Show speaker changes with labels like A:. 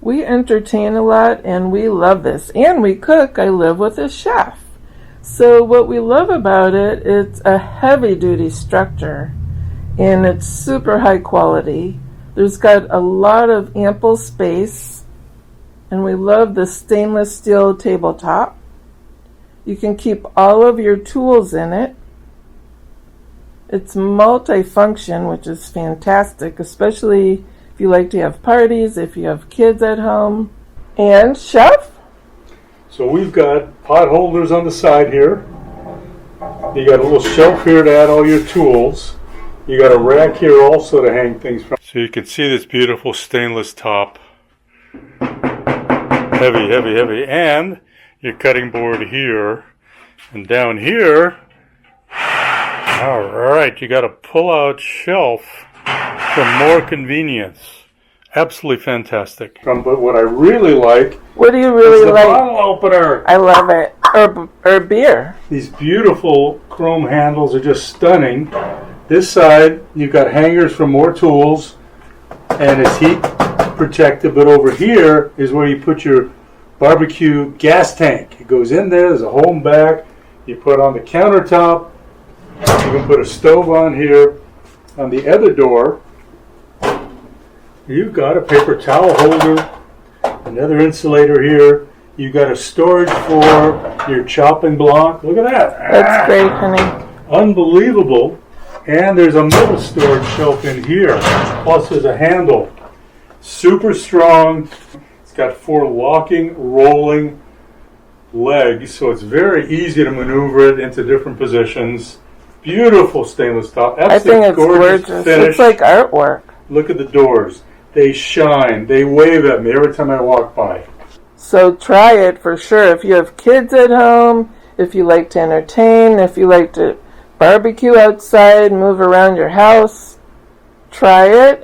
A: We entertain a lot and we love this. And we cook. I live with a chef. So what we love about it, it's a heavy-duty structure and it's super high quality. There's got a lot of ample space and we love the stainless steel tabletop. You can keep all of your tools in it. It's multi-function, which is fantastic, especially if you like to have parties, if you have kids at home. And chef?
B: So we've got pot holders on the side here. You got a little shelf here to add all your tools. You got a rack here also to hang things from. So you can see this beautiful stainless top. Heavy, heavy, heavy. And your cutting board here. And down here, all right, you got a pull-out shelf for more convenience. Absolutely fantastic. But what I really like,
A: what do you really
B: is the
A: like?
B: Bottle opener.
A: I love it. Or beer.
B: These beautiful chrome handles are just stunning. This side, you've got hangers for more tools, and it's heat protected. But over here is where you put your barbecue gas tank. It goes in there. There's a hole in back. You put on the countertop. You can put a stove on here. On the other door, you've got a paper towel holder, another insulator here. You've got a storage for your chopping block. Look at that.
A: That's great, honey.
B: Unbelievable. And there's a middle storage shelf in here. Plus there's a handle. Super strong. It's got 4 locking, rolling legs, so it's very easy to maneuver it into different positions. Beautiful stainless top.
A: I think it's gorgeous.
B: Finish.
A: It's like artwork.
B: Look at the doors. They shine. They wave at me every time I walk by.
A: So try it for sure. If you have kids at home, if you like to entertain, if you like to barbecue outside, move around your house, try it